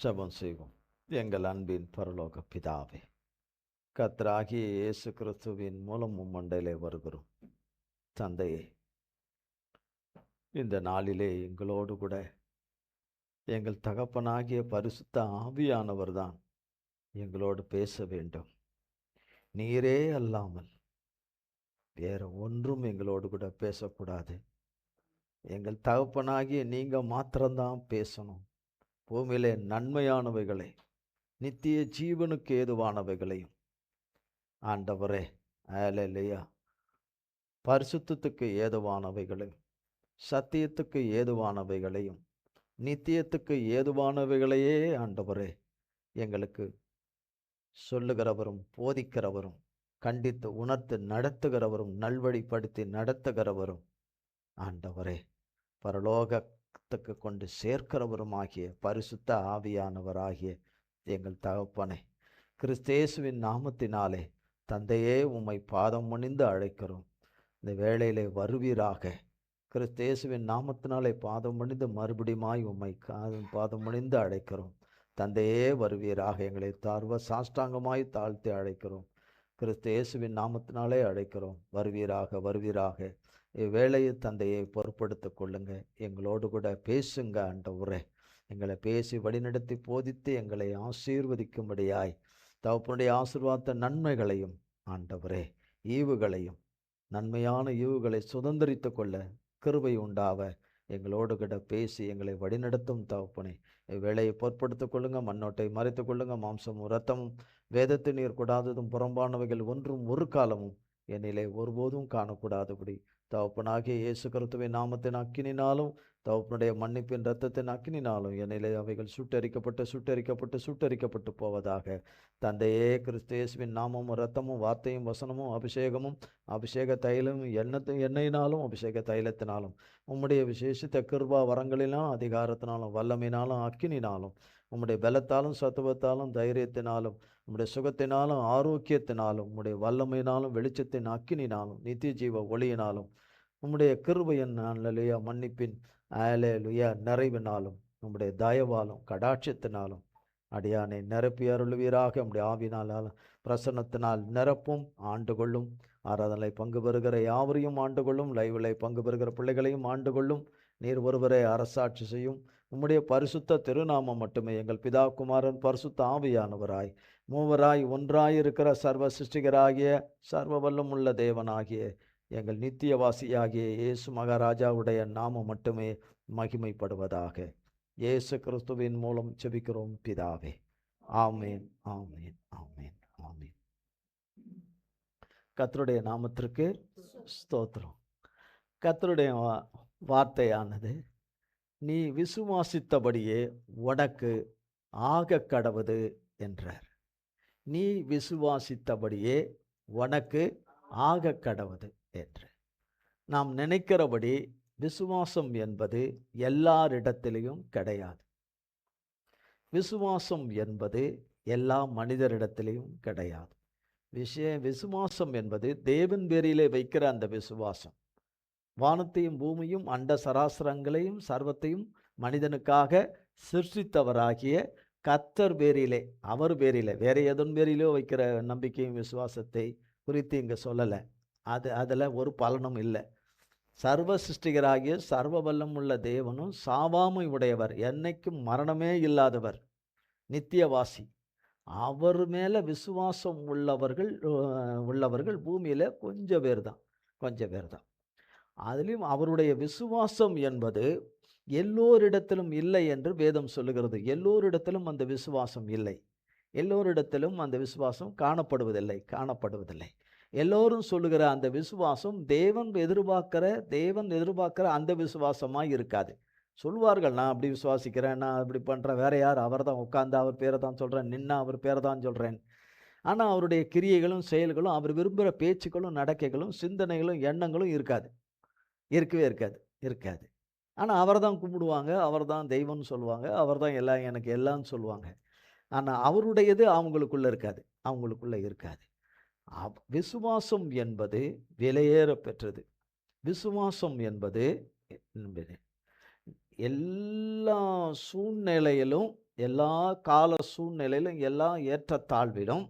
ஜெபம் செய்வோம். எங்கள் அன்பின் பரலோக பிதாவே, கர்த்தராகிய இயேசு கிறிஸ்துவின் மூலம் மண்டையிலே வருகிறோம். தந்தையே, இந்த நாளிலே எங்களோடு கூட எங்கள் தகப்பனாகிய பரிசுத்த ஆவியானவர் தான் எங்களோடு பேச வேண்டும். நீரே அல்லாமல் வேற ஒன்றும் எங்களோடு கூட பேசக்கூடாது. எங்கள் தகப்பனாகிய நீங்க மாத்திரம்தான் பேசணும். பூமியிலே நன்மையானவைகளை, நித்திய ஜீவனுக்கு ஏதுவானவைகளையும் ஆண்டவரே, அல்லேலூயா, பரிசுத்தத்துக்கு ஏதுவானவைகளையும், சத்தியத்துக்கு ஏதுவானவைகளையும், நித்தியத்துக்கு ஏதுவானவைகளையே ஆண்டவரே எங்களுக்கு சொல்லுகிறவரும், போதிக்கிறவரும், கண்டித்து உணர்த்து நடத்துகிறவரும், நல்வழிப்படுத்தி நடத்துகிறவரும், ஆண்டவரே பரலோகத்துக்கு கொண்டு சேர்க்கிறவருமாகிய பரிசுத்த ஆவியானவராகிய எங்கள் தகப்பனே, கிறிஸ்தேசுவின் நாமத்தினாலே தந்தையே உம்மை பாதம் பணிந்து அழைக்கிறோம். இந்த வேளையிலே வருவீராக. கிறிஸ்தேசுவின் நாமத்தினாலே பாதம் பணிந்து மறுபடியுமாய் உம்மை பாதம் பணிந்து அழைக்கிறோம். தந்தையே வருவீராக. எங்களை சாஷ்டாங்கமாய் தாழ்த்தி அழைக்கிறோம். கிறிஸ்தேசுவின் நாமத்தினாலே அழைக்கிறோம். வருவீராக, வருவீராக. இவ்வேளையை தந்தையை பொறுப்படுத்திக் கொள்ளுங்க. எங்களோடு கூட பேசுங்க ஆண்டவரே. எங்களை பேசி வழிநடத்தி போதித்து எங்களை ஆசீர்வதிக்கும்படியாய் தகப்பனுடைய ஆசீர்வாத நன்மைகளையும் ஆண்டவரே ஈவுகளையும், நன்மையான ஈவுகளை சுதந்திரித்து கொள்ள கிருபை உண்டாவ எங்களோடு கூட பேசி எங்களை வழிநடத்தும் தகப்பனே. வேலையை பொருட்படுத்திக் கொள்ளுங்க. மண்ணோட்டை மறைத்துக் கொள்ளுங்க. மாம்சமும் இரத்தமும் வேதத்தை நீர் கூடாததும் புறம்பானவைகள் ஒன்றும் ஒரு காலமும் என்னிலே ஒருபோதும் காணக்கூடாதபடி தகப்பனாகிய இயேசு கிறிஸ்துவின் நாமத்தின் அக்கினினாலும் தகப்பனுடைய மன்னிப்பின் இரத்தத்தின் அக்கினினாலும் என்னிலே அவைகள் சுட்டரிக்கப்பட்டு போவதாக. தந்தையே, கிறிஸ்தேசுவின் நாமமும் இரத்தமும் வார்த்தையும் வசனமும் அபிஷேகமும் அபிஷேக தைலமும் எண்ணெயினாலும் அபிஷேக தைலத்தினாலும் உம்முடைய விசேஷித்த கிருபா வரங்களினாலும் அதிகாரத்தினாலும் வல்லமையினாலும் அக்கினினாலும் உம்முடைய பலத்தாலும் சத்துவத்தாலும் தைரியத்தினாலும் உம்முடைய சுகத்தினாலும் ஆரோக்கியத்தினாலும் உம்முடைய வல்லமையினாலும் வெளிச்சத்தின் அக்கினினாலும் நித்திய ஜீவ ஒளியினாலும் உம்முடைய கிருபையின் அல்லேலூயா மன்னிப்பின் அல்லேலூயா நிறைவினாலும் உம்முடைய தயவாலும் கடாட்சத்தினாலும் அடியானை நிரப்பி அருள்வீராக. உம்முடைய ஆவினாலும் பிரசன்னத்தினால் நிரப்பும். ஆண்டு கொள்ளும். ஆராதனை பங்கு பெறுகிற யாவரையும் ஆண்டு கொள்ளும். லைவிலை பங்கு பெறுகிற பிள்ளைகளையும் ஆண்டு கொள்ளும். நீர் ஒருவரை அரசாட்சி செய்யும். உம்முடைய பரிசுத்த திருநாமம் மட்டுமே எங்கள் பிதா, குமாரன், பரிசுத்த ஆவியானவராய் மூவராய் ஒன்றாய் இருக்கிற சர்வ சிருஷ்டிகராகிய சர்வ வல்லம் உள்ள தேவனாகிய எங்கள் நித்தியவாசியாகிய இயேசு மகாராஜாவுடைய நாமம் மட்டுமே மகிமைப்படுவதாக. இயேசு கிறிஸ்துவின் மூலம் ஜெபிக்கிறோம் பிதாவே. ஆமேன், ஆமேன், ஆமேன், ஆமேன். கர்த்தருடைய நாமத்திற்கு ஸ்தோத்திரம். கர்த்தருடைய வார்த்தையானது, நீ விசுவாசித்தபடியே உனக்கு ஆக கடவது என்றார். நீ விசுவாசித்தபடியே உனக்கு ஆக கடவது என்று. நாம் நினைக்கிறபடி விசுவாசம் என்பது எல்லாரிடத்திலையும் கிடையாது. விசுவாசம் என்பது எல்லா மனிதரிடத்திலையும் கிடையாது. விசுவாசம் என்பது தேவன் பேரிலே வைக்கிற அந்த விசுவாசம். வானத்தையும் பூமியும் அண்ட சராசரங்களையும் சர்வத்தையும் மனிதனுக்காக சிருஷ்டித்தவராகிய கர்த்தர் பேரிலே, அவர் பேரிலே, வேற எதன் பேரிலோ வைக்கிற நம்பிக்கையும் விசுவாசத்தை குறித்து இங்கே சொல்லலை. அதில் ஒரு பலனும் இல்லை. சர்வ சிருஷ்டிகராகிய சர்வ வல்லம் உள்ள தேவனும் சாவாமை உடையவர், என்னைக்கும் மரணமே இல்லாதவர், நித்தியவாசி, அவர் மேலே விசுவாசம் உள்ளவர்கள் பூமியில் கொஞ்சம் பேர் தான். அதிலும் அவருடைய விசுவாசம் என்பது எல்லோரிடத்திலும் இல்லை என்று வேதம் சொல்லுகிறது. எல்லோரிடத்திலும் அந்த விசுவாசம் இல்லை. எல்லோரிடத்திலும் அந்த விசுவாசம் காணப்படுவதில்லை. எல்லோரும் சொல்லுகிற அந்த விசுவாசம் தேவன் எதிர்பார்க்கிற அந்த விசுவாசமாக இருக்காது. சொல்வார்கள், நான் அப்படி விசுவாசிக்கிறேன், நான் அப்படி பண்ணுறேன், வேற யார், அவர் தான் உட்கார்ந்து அவர் பேரை தான் சொல்கிறேன், நின்னா அவர் பேரை தான் சொல்கிறேன். ஆனால் அவருடைய கிரியைகளும் செயல்களும், அவர் விரும்புகிற பேச்சுக்களும் நடக்கைகளும் சிந்தனைகளும் எண்ணங்களும் இருக்கவே இருக்காது. ஆனால் அவரை தான் கும்பிடுவாங்க, அவர் தான் தெய்வம்னு சொல்லுவாங்க, அவர் தான் எல்லாம் எனக்கு எல்லாம்னு சொல்லுவாங்க. ஆனால் அவருடையது அவங்களுக்குள்ள இருக்காது. விசுவாசம் என்பது விலையேற பெற்றது. விசுவாசம் என்பது எல்லா சூழ்நிலையிலும் எல்லா கால சூழ்நிலையிலும், எல்லா ஏற்றத்தாழ்விலும்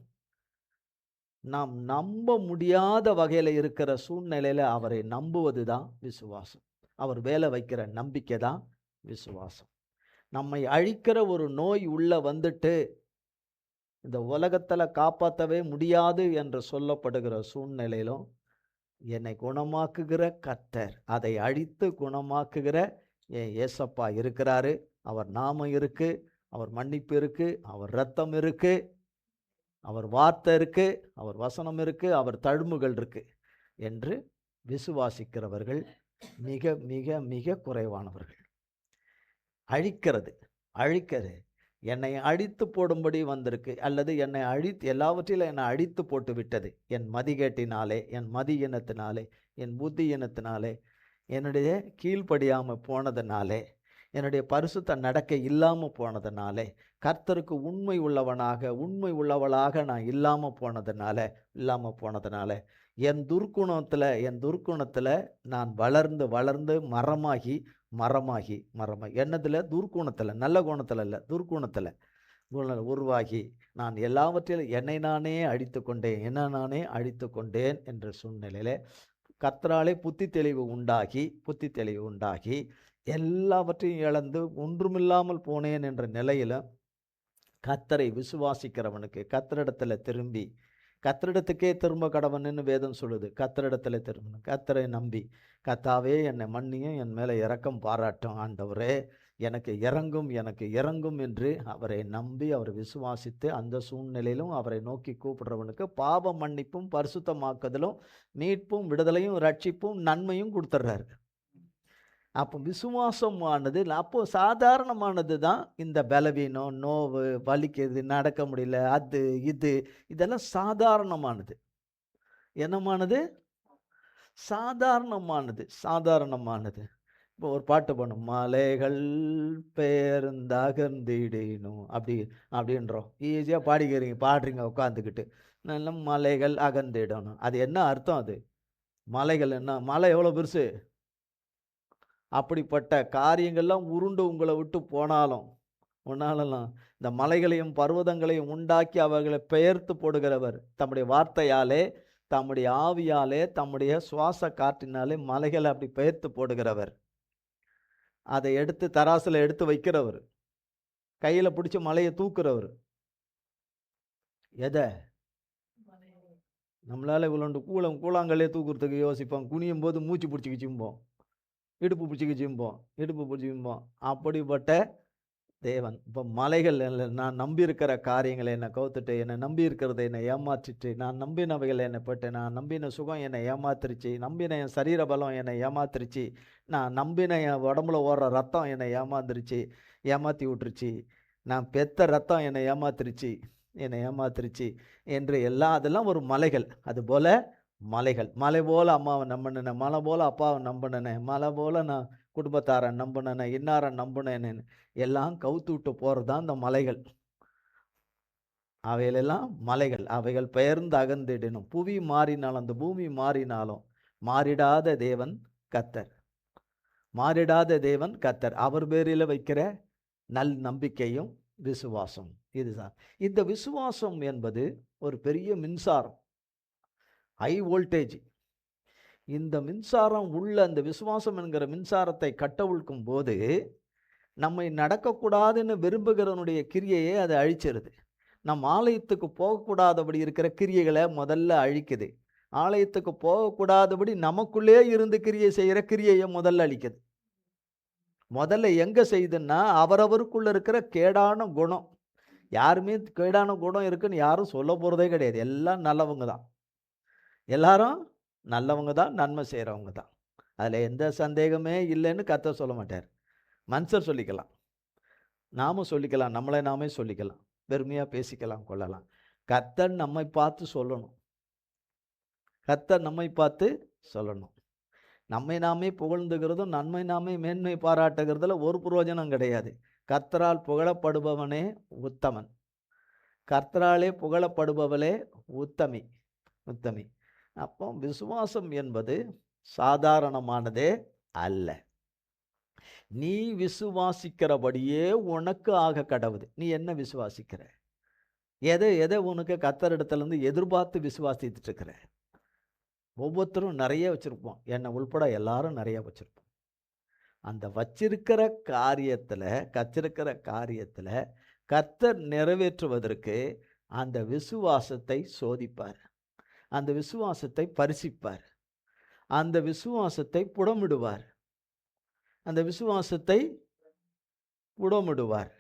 நாம் நம்ப முடியாத வகையில இருக்கிற சூழ்நிலையில அவரை நம்புவது தான் விசுவாசம். அவர் மேல வைக்கிற நம்பிக்கை தான் விசுவாசம். நம்மை அழிக்கிற ஒரு நோய் உள்ள வந்துட்டு இந்த உலகத்துல காப்பாற்றவே முடியாது என்று சொல்லப்படுகிற சூழ்நிலையிலும், என்னை குணமாக்குகிற கர்த்தர், அதை அழித்து குணமாக்குகிற என் ஏசப்பா இருக்கிறாரு. அவர் நாமம் இருக்கு, அவர் மன்னிப்பு இருக்கு, அவர் இரத்தம் இருக்கு, அவர் வார்த்தை இருக்கு, அவர் வசனம் இருக்கு, அவர் தழும்புகள் இருக்கு என்று விசுவாசிக்கிறவர்கள் மிக மிக மிக குறைவானவர்கள். அழிக்கிறது அழிக்கிறது என்னை அழித்து போடும்படி வந்திருக்கு, அல்லது என்னை எல்லாவற்றிலும் என்னை அழித்து போட்டு விட்டது. என் மதிகேட்டினாலே, என் மதியினத்தினாலே, என் புத்தியினத்தினாலே, என்னுடைய கீழ்ப்படியாம போனதுனாலே, என்னுடைய பரிசுத்த நடக்கை இல்லாமல் போனதுனாலே, கர்த்தருக்கு உண்மை உள்ளவளாக நான் இல்லாமல் போனதுனால என் துர்க்குணத்தில் நான் வளர்ந்து மரமாகி என்னதில்? துர்க்குணத்தில், நல்ல குணத்தில் இல்லை, துர்க்குணத்தில் உருவாகி நான் எல்லாவற்றிலும் என்னை நானே அழித்து கொண்டேன் என்ற சூழ்நிலையில் கர்த்தராலே புத்தி தெளிவு உண்டாகி எல்லாவற்றையும் இழந்து ஒன்றுமில்லாமல் போனேன் என்ற நிலையில் கர்த்தரை விசுவாசிக்கிறவனுக்கு கர்த்தரிடத்தில் திரும்பி, கர்த்தரிடத்துக்கே திரும்ப கடவன்னு வேதம் சொல்லுது. கர்த்தரிடத்தில் திரும்பணும், கர்த்தரை நம்பி, கர்த்தாவே என்னை மன்னியும், என் மேலே இரக்கம் பாராட்டும் ஆண்டவரே, எனக்கு இறங்கும் என்று அவரை நம்பி அவர் விசுவாசித்து அந்த சூழ்நிலையிலும் அவரை நோக்கி கூப்பிடுறவனுக்கு பாவ மன்னிப்பும் பரிசுத்தமாக்குதலும் மீட்பும் விடுதலையும் ரட்சிப்பும் நன்மையும் கொடுத்துட்றாரு. அப்போ விசுவாசமானது அப்போ சாதாரணமானது தான். இந்த பலவீனம், நோவு, வலிக்கிறது, நடக்க முடியல, இதெல்லாம் சாதாரணமானது. என்னமானது? சாதாரணமானது. இப்போ ஒரு பாட்டு பண்ணும், மலைகள் பேருந்தகர்ந்திடணும் அப்படின்றோம். ஈஸியாக பாடுறீங்க உட்காந்துக்கிட்டு. நல்ல மலைகள் அகர்ந்திடணும். அது என்ன அர்த்தம்? அது மலைகள் என்ன? மலை எவ்வளோ பெருசு? அப்படிப்பட்ட காரியங்கள்லாம் உருண்டு உங்களை விட்டு போனாலும் உன்னாலலாம் இந்த மலைகளையும் பர்வதங்களையும் உண்டாக்கி அவர்களை பெயர்த்து போடுகிறவர் தம்முடைய வார்த்தையாலே, தம்முடைய ஆவியாலே, தம்முடைய சுவாச காற்றினாலே மலைகளை அப்படி பெயர்த்து போடுகிறவர். அதை எடுத்து தராசில் எடுத்து வைக்கிறவர், கையில் பிடிச்சி மலையை தூக்குறவர். எதை? நம்மளால இவ்வளோண்டு கூழாங்கல்லே தூக்குறதுக்கு யோசிப்போம். குனியும் போது மூச்சு பிடிச்சிக்கிச்சும்போம், இடுப்பு பிடிச்சிக்கும்போம். அப்படிப்பட்ட தேவன் இப்போ மலைகள் நான் நம்பியிருக்கிற காரியங்களை என்னை கவுத்துட்டு, என்னை நம்பி இருக்கிறத என்னை ஏமாற்றிட்டு, நான் நம்பினவைகளை என்னை பட்டு, நான் நம்பின சுகம் என்னை ஏமாத்திருச்சு, நம்பின என் சரீர பலம் என்னை ஏமாத்திருச்சு, நான் நம்பின என் உடம்புல ஓடுற ரத்தம் என்னை ஏமாற்றி விட்டுருச்சு, நான் பெத்த ரத்தம் என்னை ஏமாத்திருச்சு என்று அதெல்லாம் ஒரு மலைகள். அதுபோல் மலை போல அம்மாவை நம்பினேன், மலை போல அப்பாவை நம்பினேன், மலை போல நான் குடும்பத்தாரை நம்பினேன், இன்னாரை நம்பினேன்னு எல்லாம் கவுத்து விட்டு போகிறது தான் இந்த மலைகள். அவைகளெல்லாம் மலைகள், அவைகள் பெயர்ந்து அகந்திடணும். புவி மாறினாலும், அந்த பூமி மாறினாலும் மாறிடாத தேவன் கர்த்தர். அவர் பேரில் வைக்கிற நல் நம்பிக்கையும் விசுவாசம் இதுதான். இந்த விசுவாசம் என்பது ஒரு பெரிய மின்சாரம், ஹை வோல்டேஜ். இந்த மின்சாரம் உள்ள அந்த விசுவாசம் என்கிற மின்சாரத்தை கட்டவிழ்க்கும் போது நம்மை நடக்கக்கூடாதுன்னு விரும்புகிறவனுடைய கிரியையை அதை அழிச்சிருது. நம் ஆலயத்துக்கு போகக்கூடாதபடி இருக்கிற கிரியைகளை முதல்ல அழிக்குது. ஆலயத்துக்கு போகக்கூடாதபடி நமக்குள்ளே இருந்து கிரியை செய்கிற கிரியையை முதல்ல அழிக்குது. முதல்ல எங்கே செய்யுதுன்னா அவரவருக்குள்ள இருக்கிற கேடான குணம். யாருமே கேடான குணம் இருக்குன்னு யாரும் சொல்ல போகிறதே கிடையாது. எல்லாம் நல்லவங்க தான், எல்லாரும் நல்லவங்க தான், நன்மை செய்கிறவங்க தான். அதில் எந்த சந்தேகமே இல்லைன்னு கர்த்தர் சொல்ல மாட்டார். மனுஷர் சொல்லிக்கலாம், நாமும் சொல்லிக்கலாம், நம்மளை நாமே சொல்லிக்கலாம், பெருமையாக பேசிக்கலாம், கொள்ளலாம். கர்த்தர் நம்மை பார்த்து சொல்லணும். நம்மை நாமே புகழ்ந்துகிறதும் நன்மை நாமே மேன்மை பாராட்டுகிறதுல ஒரு பிரயோஜனம் கிடையாது. கர்த்தரால் புகழப்படுபவனே உத்தமன், கர்த்தராலே புகழப்படுபவளே உத்தமி. அப்போ விசுவாசம் என்பது சாதாரணமானதே அல்ல. நீ விசுவாசிக்கிறபடியே உனக்கு ஆக கடவுது. நீ என்ன விசுவாசிக்கிற? எதை உனக்கு கர்த்தரிடத்திலிருந்து எதிர்பார்த்து விசுவாசித்துட்டு இருக்கிற? ஒவ்வொருத்தரும் நிறைய வச்சிருப்போம். என்னை உள்பட எல்லாரும் நிறைய வச்சிருப்போம். அந்த வச்சிருக்கிற காரியத்தில் கர்த்தர் நிறைவேற்றுவதற்கு அந்த விசுவாசத்தை சோதிப்பார். அந்த விசுவாசத்தை பரிசிப்பார். அந்த விசுவாசத்தை புடமிடுவார். அந்த விசுவாசத்தை புடமிடுவார்.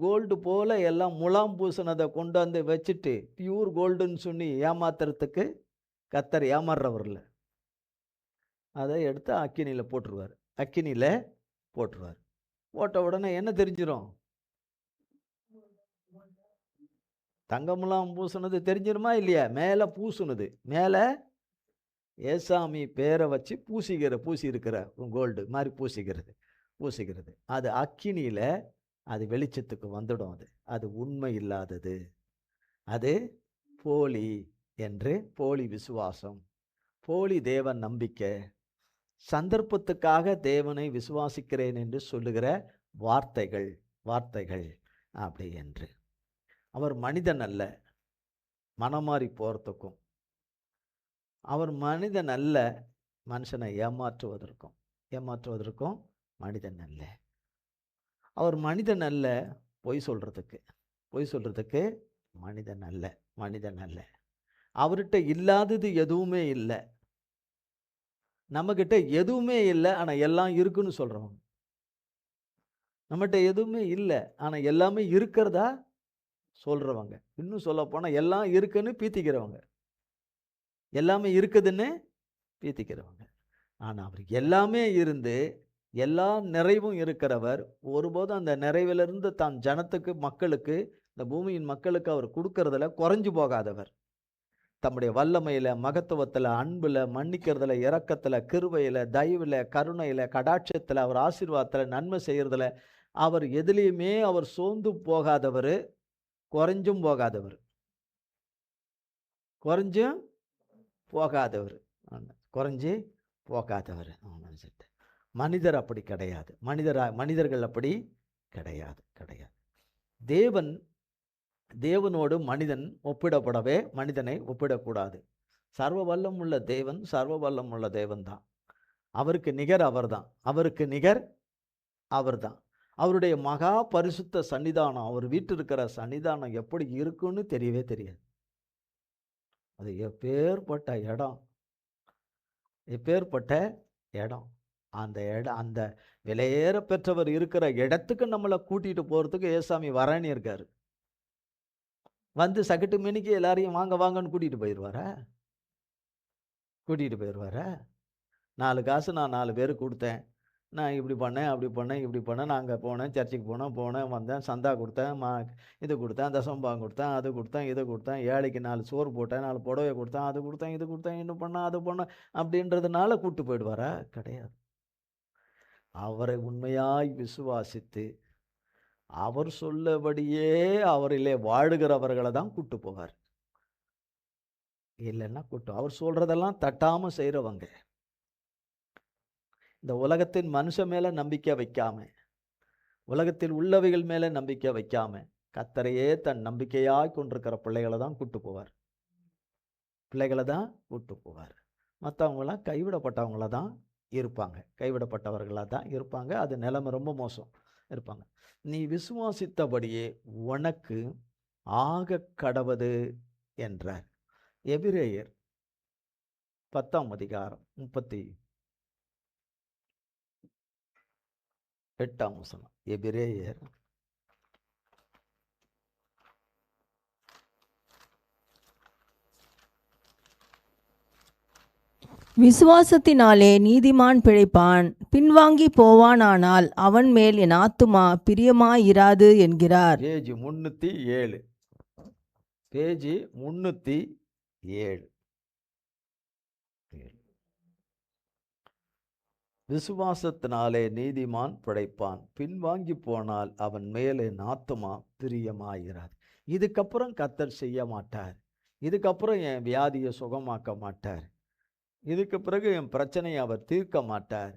கோல்டு போல எல்லாம் முலாம் பூசினதை கொண்டு வந்து வச்சுட்டு பியூர் கோல்டுன்னு சொல்லி ஏமாத்துறதுக்கு கர்த்தர் ஏமாறுறவர் இல்லை. அதை எடுத்து அக்கினியில் போட்டுருவார். போட்ட உடனே என்ன தெரிஞ்சிடும்? தங்கமெல்லாம் பூசுனது தெரிஞ்சிருமா இல்லையா? மேலே பூசுனது, மேலே ஏசாமி பேரை வச்சு பூசி இருக்கிற கோல்டு மாதிரி பூசிக்கிறது அது அக்கினியில் அது வெளிச்சத்துக்கு வந்துடும். அது உண்மை இல்லாதது, அது போலி என்று, போலி விசுவாசம், போலி தேவன் நம்பிக்கை, சந்தர்ப்பத்துக்காக தேவனை விசுவாசிக்கிறேன் என்று சொல்லுகிற வார்த்தைகள் அப்படி என்று. அவர் மனிதன் அல்ல, மனமாறி போகிறதுக்கும். அவர் மனிதன் அல்ல, மனுஷனை ஏமாற்றுவதற்கும் மனிதன் அல்ல. அவர் மனிதன் அல்ல, பொய் சொல்றதுக்கு மனிதன் அல்ல. அவர்கிட்ட இல்லாதது எதுவுமே இல்லை. நம்மகிட்ட எதுவுமே இல்லை, ஆனால் எல்லாம் இருக்குன்னு சொல்றவங்க. நம்மகிட்ட எதுவுமே இல்லை, ஆனால் எல்லாமே இருக்கிறதா சொல்றவங்க. இன்னும் சொல்ல போனால் எல்லாம் இருக்குன்னு பீத்திக்கிறவங்க. எல்லாமே இருக்குதுன்னு பீத்திக்கிறவங்க. ஆனால் அவர் எல்லாமே இருந்து எல்லா நிறைவும் இருக்கிறவர். ஒருபோதும் அந்த நிறைவிலிருந்து தான் ஜனத்துக்கு, மக்களுக்கு, இந்த பூமியின் மக்களுக்கு அவர் கொடுக்கறதுல குறைஞ்சு போகாதவர். தம்முடைய வல்லமையில், மகத்துவத்தில், அன்பில், மன்னிக்கிறதுல, இரக்கத்தில், கிருபையில், தயவில், கருணையில், கடாட்சத்தில், அவர் ஆசீர்வாதத்தில், நன்மை செய்கிறதுல, அவர் எதுலேயுமே அவர் சோர்ந்து போகாதவர், குறைஞ்சும் போகாதவர். மனிதர் அப்படி கிடையாது. மனிதர்கள் அப்படி கிடையாது. தேவனோடு மனிதன் மனிதனை ஒப்பிடக்கூடாது. சர்வ வல்லம் உள்ள தேவன் தான். அவருக்கு நிகர் அவர்தான். அவருடைய மகா பரிசுத்த சன்னிதானம், அவர் வீட்டில் இருக்கிற சன்னிதானம் எப்படி இருக்குன்னு தெரியவே தெரியாது. அது எப்பேற்பட்ட இடம். அந்த விலையேற பெற்றவர் இருக்கிற இடத்துக்கு நம்மளை கூட்டிட்டு போறதுக்கு ஏசாமி வரேன்னு இருக்காரு. வந்து சகட்டு மணிக்கு எல்லாரையும் வாங்கன்னு கூட்டிட்டு போயிடுவாரா? 4 காசு நான் 4 பேருக்கு கொடுத்தேன், நான் இப்படி பண்ணேன், அப்படி பண்ணேன், நான் அங்கே போனேன், சர்ச்சுக்கு போனேன், வந்தேன், சந்தா கொடுத்தேன், இது கொடுத்தேன், தசம்பாகம் கொடுத்தேன், அது கொடுத்தேன், இதை கொடுத்தேன், ஏழைக்கு 4 சோறு போட்டேன், 4 புடவை கொடுத்தேன், அது கொடுத்தேன், இது கொடுத்தேன், இன்னும் பண்ணேன், அது பண்ணேன் அப்படின்றதுனால கூப்பிட்டு போயிடுவாரா? கிடையாது. அவரை உண்மையாய் விசுவாசித்து அவர் சொல்லபடியே அவரிலே வாழுகிறவர்களை தான் கூட்டு போவார். இல்லைன்னா அவர் சொல்றதெல்லாம் தட்டாம செய்கிறவங்க. இந்த உலகத்தின் மனுஷன் மேல நம்பிக்கை வைக்காம, உலகத்தில் உள்ளவைகள் மேல நம்பிக்கை வைக்காம, கர்த்தரையே தன் நம்பிக்கையாய் கொண்டிருக்கிற பிள்ளைகளை தான் கூட்டு போவார். மற்றவங்களாம் கைவிடப்பட்டவங்கள தான் இருப்பாங்க. அது நிலைமை ரொம்ப மோசம் இருப்பாங்க. நீ விசுவாசித்தபடியே உனக்கு ஆக கடவது என்றார். எபிரேயர் 10ஆம் அதிகாரம் 38ஆம் வசனம். எபிரேயர் விசுவாசத்தினாலே நீதிமான் பிழைப்பான், பின்வாங்கி போவானானால் அவன் மேல் என் ஆத்துமா பிரியமாயிராது என்கிறார். பேஜ் 307. விசுவாசத்தினாலே நீதிமான் பிழைப்பான், பின்வாங்கி போனால் அவன் மேலே என் ஆத்துமா பிரியமாயிராது. இதுக்கப்புறம் கர்த்தர் செய்ய மாட்டார். இதுக்கப்புறம் என் வியாதியை சுகமாக்க மாட்டார். இதுக்கு பிறகு என் பிரச்சனையை அவர் தீர்க்க மாட்டார்.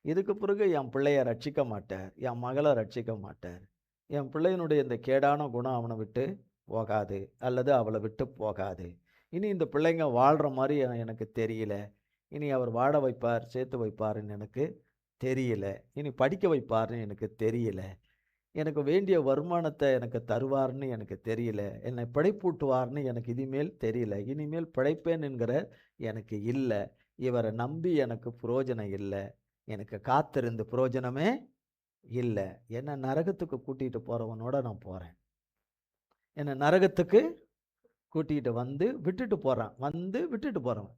இதுக்கு பிறகு என் பிள்ளைய ரட்சிக்க மாட்டார், என் மகளை ரட்சிக்க மாட்டார், என் பிள்ளையினுடைய இந்த கேடான குணம் அவனை விட்டு போகாது அல்லது அவளை விட்டு போகாது. இனி இந்த பிள்ளைங்க வாழ்கிற மாதிரி எனக்கு தெரியல. இனி அவர் வாழ வைப்பார், சேர்த்து வைப்பாருன்னு எனக்கு தெரியல. இனி படிக்க வைப்பார்னு எனக்கு தெரியல. எனக்கு வேண்டிய வருமானத்தை எனக்கு தருவார்னு எனக்கு தெரியல. என்னை பிழைப்பூட்டுவார்னு எனக்கு இனிமேல் தெரியல. இனிமேல் பிழைப்பேன் என்கிற எனக்கு இல்லை. இவரை நம்பி எனக்கு புரோஜனம் இல்லை. எனக்கு காத்திருந்து புரோஜனமே இல்லை. என்னை நரகத்துக்கு கூட்டிகிட்டு போகிறவனோட நான் போகிறேன். என்னை நரகத்துக்கு கூட்டிகிட்டு வந்து விட்டுட்டு போகிறான். வந்து விட்டுட்டு போகிறவன்,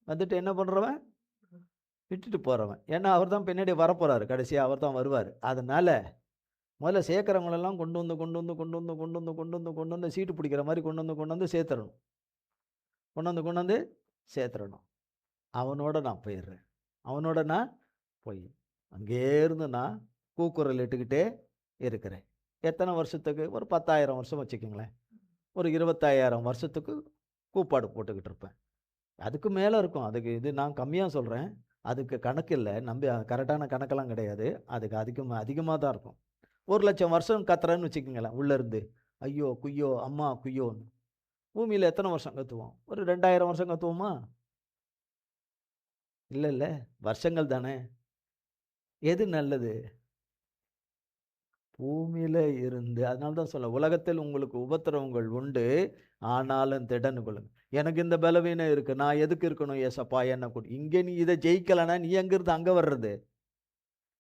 வந்துட்டு என்ன பண்ணுறவன், விட்டுட்டு போகிறவன். ஏன்னா அவர் தான் பின்னாடி வரப்போகிறாரு, கடைசியாக அவர் தான் வருவார். அதனால் முதல்ல சேர்க்குறவங்களெல்லாம் கொண்டு வந்து சீட்டு பிடிக்கிற மாதிரி கொண்டு வந்து சேர்த்துடணும். கொண்டு வந்து சேர்த்துடணும். அவனோட நான் போயிடுறேன். அவனோட நான் போய் அங்கேருந்து நான் கூக்குரல் இட்டுக்கிட்டே இருக்கிறேன். எத்தனை வருஷத்துக்கு? ஒரு 10,000 வருஷம் வச்சுக்கோங்களேன். ஒரு 25,000 வருஷத்துக்கு கூப்பாடு போட்டுக்கிட்டு இருப்பேன். அதுக்கு மேலே இருக்கும். அதுக்கு இது நான் கம்மியாக சொல்கிறேன். அதுக்கு கணக்கு இல்லை, நம்பி கரெக்டான கணக்கெல்லாம் கிடையாது. அதுக்கு அதிகமாக தான் இருக்கும். 1,00,000 வருஷம் கத்துறேன்னு வச்சுக்கோங்களேன். உள்ளேருந்து ஐயோ குய்யோ அம்மா குய்யோன்னு. பூமியில் எத்தனை வருஷம் கத்துவோம்? ஒரு 2,000 வருஷம் கத்துவோமா? இல்லை, வருஷங்கள் தானே. எது நல்லது? பூமியில் இருந்து. அதனால தான் சொல்ல, உலகத்தில் உங்களுக்கு உபத்திரவங்கள் உண்டு, ஆனாலும் திடன் கொள்ளுங்க. எனக்கு இந்த பலவீனம் இருக்குது, நான் எதுக்கு இருக்கணும் ஏசப்பா என்ன கூட்டி? இங்கே நீ இதை ஜெயிக்கலைன்னா நீ எங்கேருந்து அங்கே வர்றது?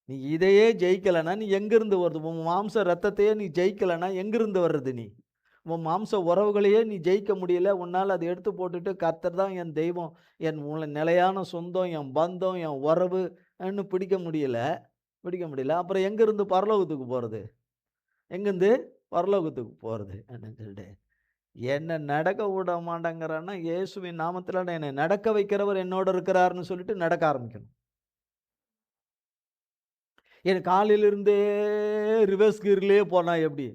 நீ இதையே ஜெயிக்கலைன்னா நீ எங்கேருந்து வருது? உன் மாம்ச ரத்தத்தையே நீ ஜெயிக்கலைன்னா எங்கேருந்து வர்றது? நீ உன் மாம்ச உறவுகளையே நீ ஜெயிக்க முடியல. உன்னால் அதை எடுத்து போட்டுட்டு கர்த்தர் தான் என் தெய்வம், என் நிலையான சொந்தம், என் பந்தம், என் உறவுன்னு பிடிக்க முடியல. அப்புறம் எங்கேருந்து பரலோகத்துக்கு போகிறது? எங்கேருந்து பரலோகத்துக்கு போகிறது அப்படின்னு சொல்லிட்டு என்னை நடக்க விட மாட்டேங்கிறான்னா, இயேசுவின் நாமத்தில் என்னை நடக்க வைக்கிறவர் என்னோட இருக்கிறாருன்னு சொல்லிட்டு நடக்க ஆரம்பிக்கணும். என் காலையிலிருந்தே ரிவர்ஸ் கீர்லேயே போனா எப்படி?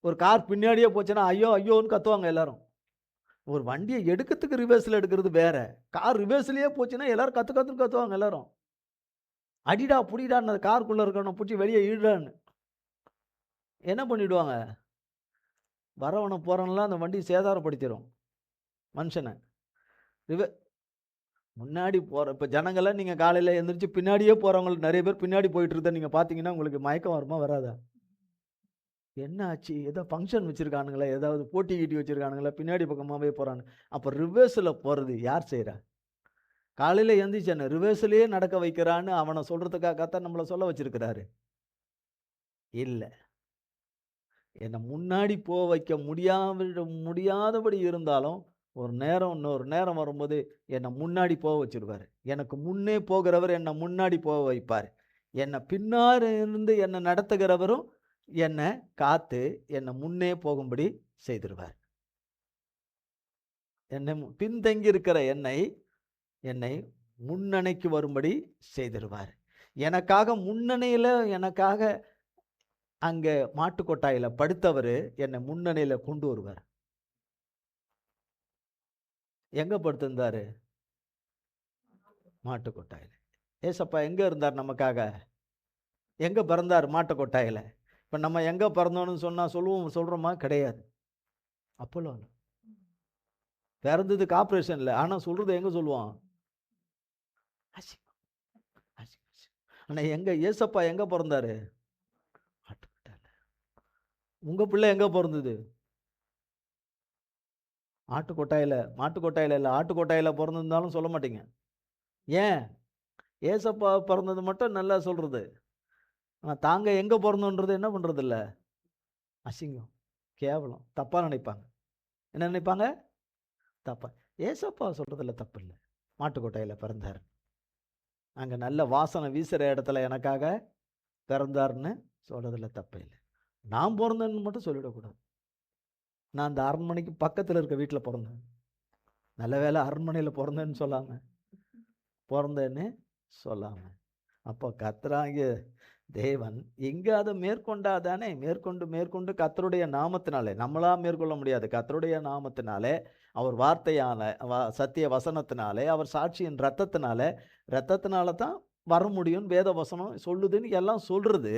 ஒரு கார் பின்னாடியே போச்சுன்னா ஐயோ ஐயோன்னு கத்துவாங்க எல்லாரும். ஒரு வண்டியை எடுக்கிறதுக்கு ரிவர்ஸில் எடுக்கிறது வேற, கார் ரிவர்ஸ்லேயே போச்சுன்னா எல்லாரும் கத்துவாங்க எல்லாரும். அடிடா புடிடான்னு காருக்குள்ளே இருக்கணும், பிடிச்சி வெளியே ஈடான்னு என்ன பண்ணிவிடுவாங்க? வரவனை போகிறவனெலாம் அந்த வண்டி சேதாரப்படுத்திடும் மனுஷனை. முன்னாடி போகிற இப்போ ஜனங்கள்லாம் நீங்கள் காலையில் எழுந்திரிச்சு பின்னாடியே போகிறவங்களுக்கு நிறைய பேர் பின்னாடி போயிட்டு இருந்தால் நீங்கள் பார்த்தீங்கன்னா உங்களுக்கு மயக்கம் வருமா வராதா? என்ன ஆச்சு? ஏதோ ஃபங்க்ஷன் வச்சுருக்கானுங்களா, ஏதாவது போட்டி கீட்டி வச்சுருக்கானுங்களா, பின்னாடி பக்கமாகவே போகிறானு. அப்போ ரிவர்ஸில் போகிறது யார் செய்கிறா? காலையில் எழுந்திரிச்சானு ரிவர்ஸ்லேயே நடக்க வைக்கிறான்னு அவனை சொல்கிறதுக்காகத்தான் நம்மளை சொல்ல வச்சுருக்கிறாரு. இல்லை, என்னை முன்னாடி போக வைக்க முடியாதபடி இருந்தாலும் இன்னொரு நேரம் வரும்போது என்னை முன்னாடி போக வச்சுருவார். எனக்கு முன்னே போகிறவர் என்னை முன்னாடி போக வைப்பார். என்னை பின்னாடி இருந்து என்னை நடத்துகிறவரும் என்னை காத்து என்னை முன்னே போகும்படி செய்திருவார். என்னை பின்தங்கி இருக்கிற என்னை முன்னணைக்கு வரும்படி செய்திருவார். எனக்காக முன்னணியில் எனக்காக அங்கே மாட்டுக்கொட்டாயில் படுத்தவர் என்னை முன்னணியில் கொண்டு வருவார். எங்கே படுத்திருந்தார்? மாட்டுக்கொட்டாயில். ஏசப்பா எங்கே இருந்தார் நமக்காக? எங்கே பிறந்தார்? மாட்டுக்கொட்டாயில். இப்போ நம்ம எங்கே பிறந்தோன்னு சொன்னால் சொல்கிறோமா? கிடையாது. அப்போலோ பிறந்ததுக்கு ஆப்ரேஷன் இல்லை, ஆனால் சொல்கிறது எங்கே சொல்லுவோம்? ஆனால் எங்கே ஏசப்பா எங்கே பிறந்தாரு? மாட்டுக்கொட்டாயில். உங்கள் பிள்ளை எங்கே பிறந்தது? மாட்டுக்கொட்டாயில் இல்லை, ஆட்டுக்கொட்டாயில் பிறந்திருந்தாலும் சொல்ல மாட்டீங்க. ஏன்? ஏசப்பா பிறந்தது மட்டும் நல்லா சொல்கிறது. ஆனால் தாங்க எங்கே பிறந்தோன்றது என்ன பண்ணுறது இல்லை? அசிங்கம், கேவலம், தப்பாக நினைப்பாங்க. என்ன நினைப்பாங்க? தப்பா. ஏசப்பா சொல்கிறதில்ல தப்பு இல்லை. மாட்டுக்கொட்டாயில் பிறந்தார், அங்கே நல்ல வாசனை வீசுகிற இடத்துல எனக்காக பிறந்தார்னு சொல்கிறதில்ல தப்பு இல்லை. நான் பிறந்தேன்னு மட்டும் சொல்லிடக்கூடாது. நான் அந்த அரண்மனைக்கு பக்கத்தில் இருக்க வீட்டில் பிறந்தேன். நல்ல வேலை அரண்மனையில் பிறந்தேன்னு சொல்லாமல் அப்போ கர்த்தராகிய தேவன் எங்கே அதை மேற்கொண்டாதானே? மேற்கொண்டு கர்த்தருடைய நாமத்தினாலே, நம்மளா மேற்கொள்ள முடியாது, கர்த்தருடைய நாமத்தினாலே, அவர் வார்த்தையான சத்திய வசனத்தினாலே, அவர் சாட்சியின் இரத்தத்தினால தான் வர முடியும்னு வேத வசனம் சொல்லுதுன்னு எல்லாம் சொல்றது.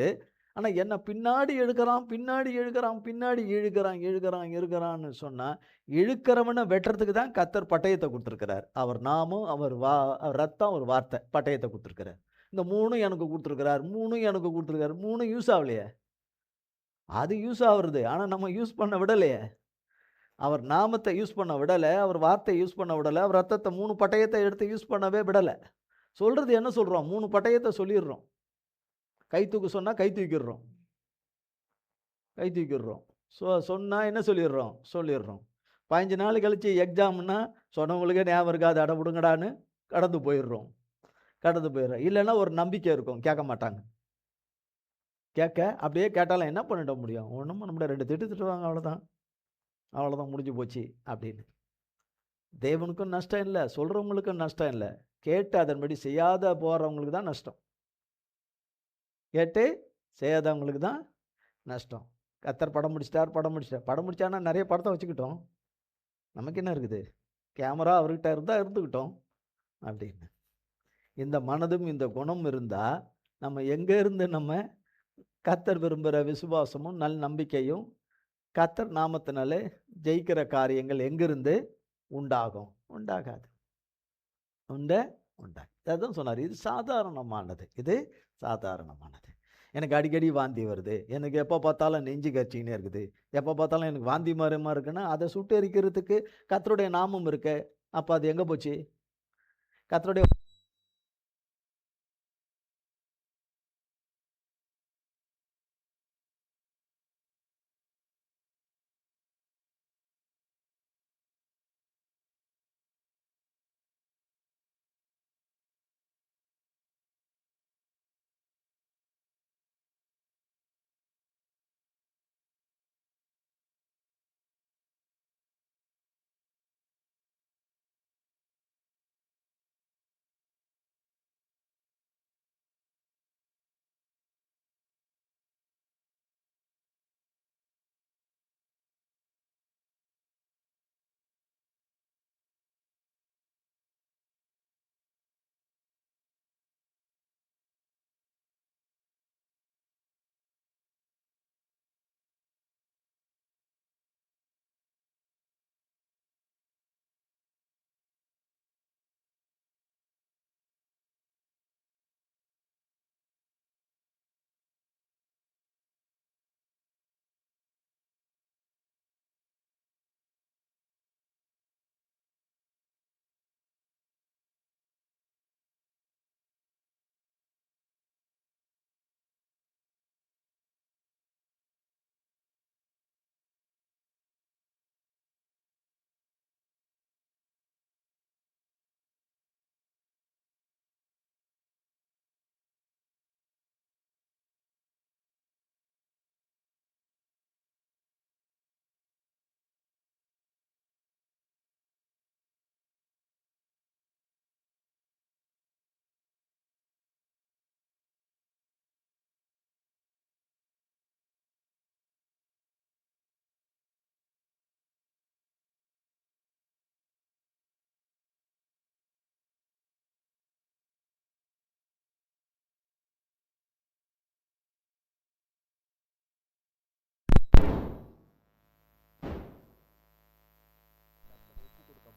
ஆனா என்ன பின்னாடி இழுக்கிறான்னு சொன்னா, இழுக்கிறவன வெட்டுறதுக்கு தான் கர்த்தர் பட்டயத்த குடுத்திருக்கிறார். அவர் நாமம், அவர் ரத்தம், அவர் வார்த்தை பட்டயத்த குடுத்திருக்கிறார். இந்த 3ம் எனக்கு குடுத்திருக்கிறார். 3 யூஸ் ஆவலையே. அது யூஸ் ஆவுறது. ஆனா நம்ம யூஸ் பண்ண விடலையே. அவர் நாமத்த யூஸ் பண்ண விடல. அவர் வார்த்தைய யூஸ் பண்ண விடல. அவர் ரத்தத்த 3 பட்டயத்த எடுத்து யூஸ் பண்ணவே விடல. சொல்றது என்ன சொல்றோம்? 3 பட்டயத்த சொல்லிர்றோம். கை தூக்க சொன்னா கை தூக்கிர்றோம். சொன்னா என்ன சொல்லிர்றோம். 15 நாள் கழிச்சு எக்ஸாம்னா சொன்னவங்களுக்கே ஞாபகம் இருக்காது. அட விடுங்கடான்னு கடந்து போயிர்றோம். இல்லன்னா ஒரு நம்பிக்கை இருக்கும். கேட்க மாட்டாங்க. அப்படியே கேட்டாலும் என்ன பண்ணிட முடியும்? ஒண்ணும் பண்ண முடியாது. 2 திட்டு திட்டுவாங்க அவ்வளோதான் முடிஞ்சு போச்சு அப்படின்னு. தேவனுக்கும் நஷ்டம் இல்ல. சொல்றவங்களுக்கும் நஷ்டம் இல்ல. கேட்டு அதன்படி செய்யாத போறவங்களுக்கு தான் நஷ்டம். கேட்டு செய்யாதவங்களுக்கு தான் நஷ்டம். கர்த்தர் படம் முடிச்சிட்டார். படம் முடிச்சான்னா நிறைய படத்தை வச்சுக்கிட்டோம். நமக்கு என்ன இருக்குது? கேமரா அவர்கிட்ட இருந்தா இருந்துக்கிட்டோம் அப்படின்னு. இந்த மனதும் இந்த குணம் இருந்தா நம்ம எங்க இருந்து நம்ம கர்த்தர் விரும்புகிற விசுவாசமும் நல் நம்பிக்கையும் கர்த்தர் நாமத்தினாலே ஜெயிக்கிற காரியங்கள் எங்கிருந்து உண்டாகும்? உண்டாகாது. அதான் சொன்னார். இது சாதாரணமானது. எனக்கு அடிக்கடி வாந்தி வருது. எனக்கு எப்போ பார்த்தாலும் நெஞ்சு கச்சிக்கினே இருக்குது. எப்போ பார்த்தாலும் எனக்கு வாந்தி மரமாக இருக்குன்னா அதை சுட்டெரிக்கிறதுக்கு கர்த்தருடைய நாமம் இருக்கு. அப்போ அது எங்கே போச்சு? கர்த்தருடைய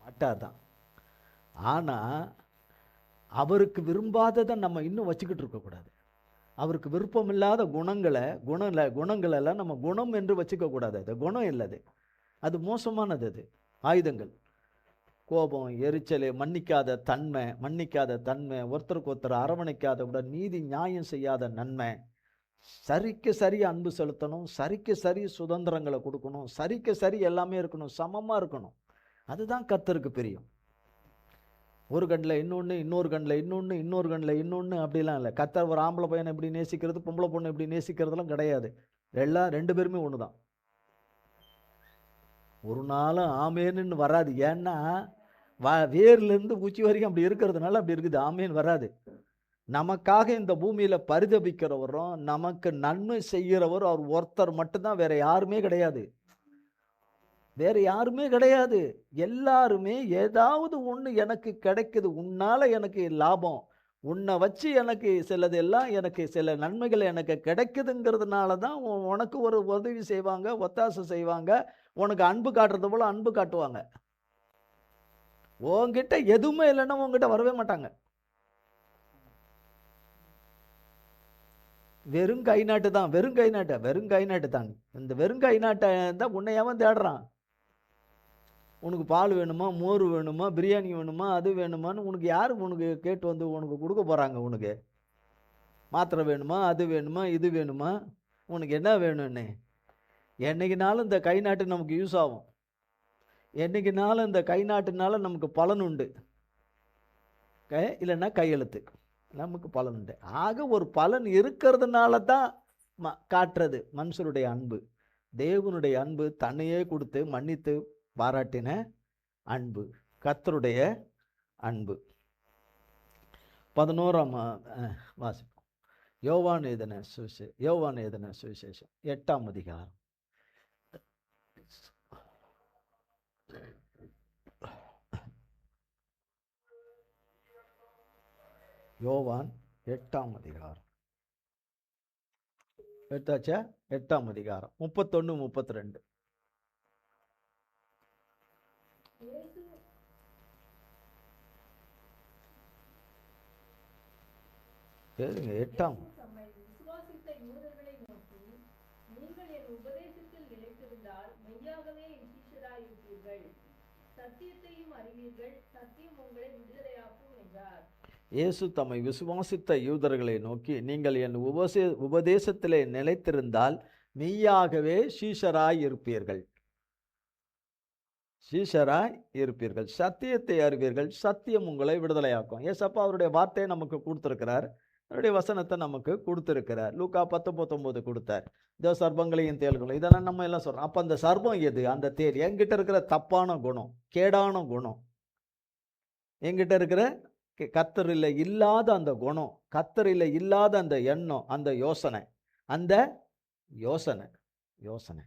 மாட்டாதான். ஆனால் அவருக்கு விரும்பாததை நம்ம இன்னும் வச்சுக்கிட்டு இருக்கக்கூடாது. அவருக்கு விருப்பம் இல்லாத குணங்களெல்லாம் நம்ம குணம் என்று வச்சுக்க கூடாது. அது குணம் இல்லது. அது மோசமானது. அது ஆயுதங்கள். கோபம், எரிச்சல், மன்னிக்காத தன்மை, ஒருத்தருக்கு ஒருத்தர் அரவணைக்காத உடன் நீதி நியாயம் செய்யாத நன்மை, சரிக்கு சரி அன்பு செலுத்தணும், சரிக்கு சரி சுதந்திரங்களை கொடுக்கணும், சரிக்கு சரி எல்லாமே இருக்கணும், சமமாக இருக்கணும். அதுதான் கர்த்தருக்கு பிரியம். ஒரு கண்ணில் இன்னொன்று, இன்னொரு கண்ணில் இன்னொன்று அப்படிலாம் இல்லை. கர்த்தர் ஒரு ஆம்பளை பையனை எப்படி நேசிக்கிறது, பொம்பளை பொண்ணு எப்படி நேசிக்கிறதுலாம் கிடையாது. ரெண்டு பேருமே ஒன்று தான். ஒரு நாளும் ஆமேன்னு வராது. ஏன்னா வேர்லேருந்து உச்சி வரைக்கும் அப்படி இருக்கிறதுனால அப்படி இருக்குது. ஆமேன் வராது. நமக்காக இந்த பூமியில் பரிதபிக்கிறவரும் நமக்கு நன்மை செய்கிறவர் அவர் ஒருத்தர் மட்டும்தான். வேற யாருமே கிடையாது. எல்லாருமே ஏதாவது ஒன்று எனக்கு கிடைக்குது, உன்னால எனக்கு லாபம், உன்னை வச்சு எனக்கு சிலது எல்லாம் எனக்கு சில நன்மைகள் எனக்கு கிடைக்குதுங்கிறதுனால தான் உனக்கு ஒரு உதவி செய்வாங்க, ஒத்தாசை செய்வாங்க, உனக்கு அன்பு காட்டுறது போல அன்பு காட்டுவாங்க. உன்கிட்ட எதுவுமே இல்லைன்னா உன்கிட்ட வரவே மாட்டாங்க. வெறும் கை நாட்டு தான், வெறும் கை நாட்டு தான். இந்த வெறும் கை நாட்டை தான் உன்னை எவன் தேடுறான்? உனக்கு பால் வேணுமா, மோர் வேணுமா, பிரியாணி வேணுமா, அது வேணுமான்னு உனக்கு யார் உனக்கு கேட்டு வந்து உனக்கு கொடுக்க போகிறாங்க? உனக்கு மாத்திரை வேணுமா, அது வேணுமா, இது வேணுமா, உனக்கு என்ன வேணும்னு? என்னைக்குனாலும் இந்த கை நாட்டு நமக்கு யூஸ் ஆகும். என்னைக்குனாலும் இந்த கை நாட்டுனால நமக்கு பலன் உண்டு. இல்லைன்னா கையெழுத்து, நமக்கு பலன் உண்டு. ஆக ஒரு பலன் இருக்கிறதுனால தான் காட்டுறது மனுஷருடைய அன்பு. தேவனுடைய அன்பு தன்னையே கொடுத்து மன்னித்து பாராட்டின அன்பு, கர்த்தருடைய அன்பு. 11ஆம் வாசிப்போம். யோவான் எழுதின சுவிசேஷம் 8ஆம் அதிகாரம். யோவான் 8ஆம் அதிகாரம். எடுத்தாச்சா? 8ஆம் அதிகாரம் 31, 32. கேளுங்க. 8ஆம். இயேசு தம்மை விசுவாசித்த யூதர்களை நோக்கி, நீங்கள் என் உபதேசத்திலே நிலைத்திருந்தால் மெய்யாகவே சீஷராய் இருப்பீர்கள். சீஷராய் இருப்பீர்கள், சத்தியத்தை அறிவீர்கள், சத்தியம் உங்களை விடுதலையாக்கும். ஏசப்பா அவருடைய வார்த்தையை நமக்கு கொடுத்துருக்கிறார், அவருடைய வசனத்தை நமக்கு கொடுத்துருக்கிறார். லூக்கா 10:19 கொடுத்தார். இந்த சர்ப்பங்களையும் தேள்களையும் இதெல்லாம் நம்ம எல்லாம் சொல்கிறோம். அப்போ அந்த சர்ப்பம் எது? அந்த தேர். என்கிட்ட இருக்கிற தப்பான குணம், கேடான குணம், என்கிட்ட இருக்கிற கர்த்தரில் இல்லாத அந்த குணம், கர்த்தரில் இல்லாத அந்த எண்ணம், அந்த யோசனை, அந்த யோசனை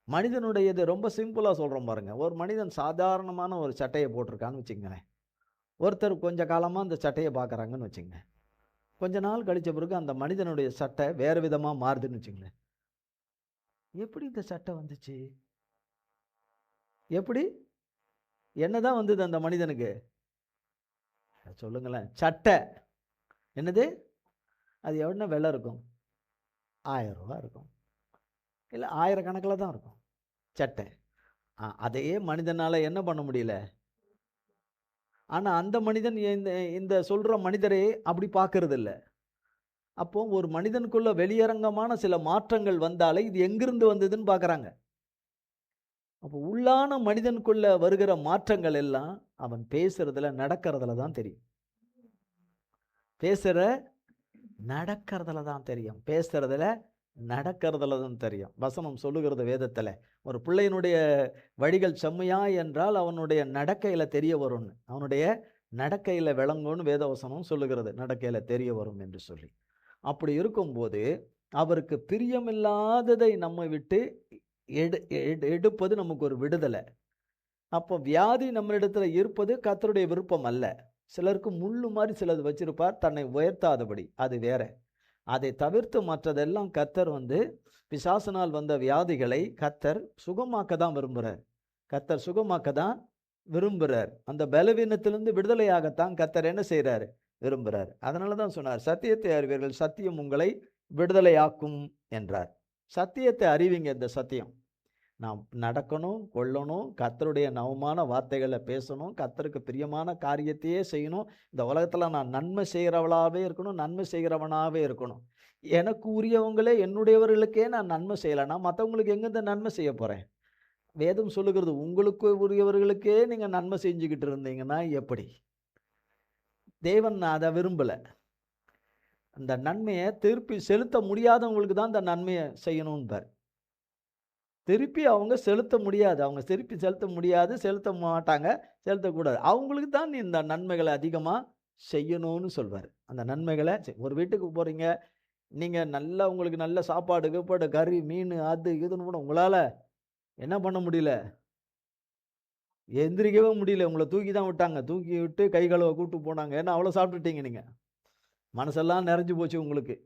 மனிதனுடையது. ரொம்ப சிம்பிளாக சொல்கிறோம் பாருங்க. ஒரு மனிதன் சாதாரணமான ஒரு சட்டையை போட்டிருக்கான்னு வச்சுங்களேன். ஒருத்தர் கொஞ்ச காலமாக அந்த சட்டையை பார்க்குறாங்கன்னு வச்சுங்க. கொஞ்ச நாள் கழித்த பிறகு அந்த மனிதனுடைய சட்டை வேறு விதமாக மாறுதுன்னு வச்சுங்களேன். எப்படி இந்த சட்டை வந்துச்சு? எப்படி என்னதான் வந்தது அந்த மனிதனுக்கு? சொல்லுங்களேன். சட்டை என்னது? அது எவ்வளோ விலை இருக்கும்? 1000 ரூபா இருக்கும், இல்லை 1000 கணக்கில் தான் இருக்கும் சட்டை. அதையே மனிதனால் என்ன பண்ண முடியல. ஆனால் அந்த மனிதன் இந்த சொல்கிற மனிதரே அப்படி பார்க்கறது இல்லை. அப்போ ஒரு மனிதனுக்குள்ள வெளியரங்கமான சில மாற்றங்கள் வந்தாலே இது எங்கிருந்து வந்ததுன்னு பார்க்குறாங்க. அப்போ உள்ளான மனிதனுக்குள்ள வருகிற மாற்றங்கள் எல்லாம் அவன் பேசுறதுல நடக்கிறதுல தான் தெரியும். நடக்கிறதுல தான் தெரியும். பேசுறதுல நடக்கிறதுல தான் தெரியும். வசனம் சொல்லுகிறது வேதத்தில், ஒரு பிள்ளையினுடைய வழிகள் செம்மையா என்றால் அவனுடைய நடக்கையில் தெரிய வரும்னு, அவனுடைய நடக்கையில் விளங்கும்னு வேதவசனம் சொல்லுகிறது. நடக்கையில் தெரிய வரும் என்று சொல்லி. அப்படி இருக்கும்போது அவருக்கு பிரியமில்லாததை நம்ம விட்டு எடுப்பது நமக்கு ஒரு விடுதலை. அப்போ வியாதி நம்மளிடத்துல இருப்பது கர்த்தருடைய விருப்பம் அல்ல. சிலருக்கு முள்ளு மாதிரி சிலது வச்சிருப்பார், தன்னை உயர்த்தாதபடி, அது வேற. அதை தவிர்த்து மற்றதெல்லாம் கர்த்தர் பிசாசினால் வந்த வியாதிகளை கர்த்தர் சுகமாக்க தான் விரும்புகிறார். கர்த்தர் சுகமாக்க தான் விரும்புகிறார். அந்த பலவீனத்திலிருந்து விடுதலையாகத்தான் கர்த்தர் என்ன செய்கிறார்? விரும்புகிறார். அதனால தான் சொன்னார், சத்தியத்தை அறிவீர்கள், சத்தியம் உங்களை விடுதலையாக்கும் என்றார். சத்தியத்தை அறிவிங்க. இந்த சத்தியம் நாம் நடக்கணும், கொள்ளணும், கர்த்தருடைய நவமான வார்த்தைகளை பேசணும், கர்த்தருக்கு பிரியமான காரியத்தையே செய்யணும். இந்த உலகத்தில் நான் நன்மை செய்கிறவளாகவே இருக்கணும், நன்மை செய்கிறவனாகவே இருக்கணும். எனக்கு உரியவங்களே என்னுடையவர்களுக்கே நான் நன்மை செய்யலைன்னா மற்றவங்களுக்கு எங்கேருந்து நன்மை செய்ய போகிறேன்? வேதம் சொல்லுகிறது, உங்களுக்கு உரியவர்களுக்கே நீங்கள் நன்மை செஞ்சுக்கிட்டு இருந்தீங்கன்னா எப்படி? தேவன் அதை விரும்பலை. அந்த நன்மையை திருப்பி செலுத்த முடியாதவங்களுக்கு தான் இந்த நன்மையை செய்யணும்பார். திருப்பி அவங்க செலுத்த முடியாது, அவங்க திருப்பி செலுத்த முடியாது, செலுத்த மாட்டாங்க, செலுத்தக்கூடாது. அவங்களுக்கு தான் நீ இந்த நன்மைகளை அதிகமாக செய்யணும்னு சொல்வார். அந்த நன்மைகளை ஒரு வீட்டுக்கு போகிறீங்க, நீங்கள் நல்லா உங்களுக்கு நல்ல சாப்பாடு கீப்பாடு, கறி, மீன், அது இதுன்னு கூட உங்களால் என்ன பண்ண முடியல, எந்திரிக்கவே முடியல. உங்களை தூக்கி தான் விட்டாங்க, தூக்கி விட்டு கை கழுவ கூப்பிட்டு போனாங்க. ஏன்னா அவ்வளோ சாப்பிட்டுட்டீங்க நீங்கள். மனசெல்லாம் நிறைஞ்சு போச்சு உங்களுக்கு.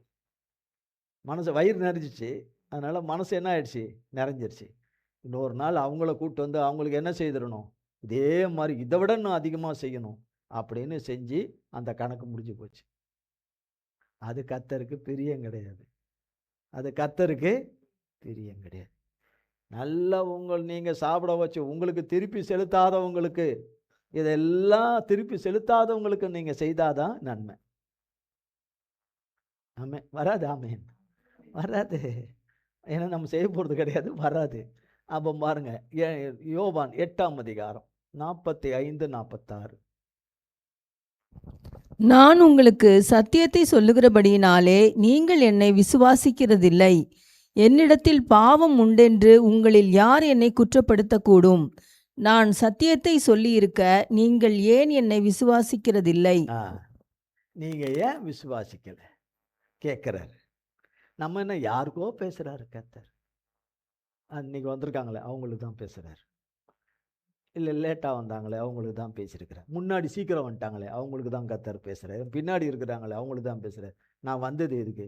வயிறு நிறைஞ்சிச்சு. அதனால் மனசு என்ன ஆயிடுச்சு? நிறைஞ்சிருச்சு. இன்னொரு நாள் அவங்கள கூப்பிட்டு வந்து அவங்களுக்கு என்ன செய்திடணும்? இதே மாதிரி இதை விட இன்னும் அதிகமாக செய்யணும் அப்படின்னு செஞ்சு அந்த கணக்கு முடிஞ்சு போச்சு. அது கர்த்தருக்கு பிரியம் கிடையாது. அது கர்த்தருக்கு பிரியம் கிடையாது. நல்லா நீங்கள் சாப்பிட வச்சு உங்களுக்கு திருப்பி செலுத்தாதவங்களுக்கு, இதெல்லாம் திருப்பி செலுத்தாதவங்களுக்கு நீங்கள் செய்தாதான் நன்மை. ஆமென். வராது. ஆமென். வராது. ஏன்னா நம்ம செய்ய போகிறது கிடையாது. வராது. அப்போ பாருங்க, யோவான் 8ஆம் அதிகாரம் 45, 46. நான் உங்களுக்கு சத்தியத்தை சொல்லுகிறபடியினாலே நீங்கள் என்னை விசுவாசிக்கிறதில்லை. என்னிடத்தில் பாவம் உண்டென்று உங்களில் யார் என்னை குற்றப்படுத்தக்கூடும்? நான் சத்தியத்தை சொல்லியிருக்க நீங்கள் ஏன் என்னை விசுவாசிக்கிறதில்லை? நீங்கள் ஏன் விசுவாசிக்கல கேட்குறாரு. நம்ம என்ன யாருக்கோ பேசுகிறாரு கர்த்தர். அன்றைக்கி வந்திருக்காங்களே அவங்களுக்கு தான் பேசுகிறாரு. இல்லை லேட்டாக வந்தாங்களே அவங்களுக்கு தான் பேசியிருக்கிறேன். முன்னாடி சீக்கிரம் வந்துட்டாங்களே அவங்களுக்கு தான் கர்த்தர் பேசுகிறார். பின்னாடி இருக்கிறாங்களே அவங்களுக்கு தான் பேசுகிறார். நான் வந்தது எதுக்கு?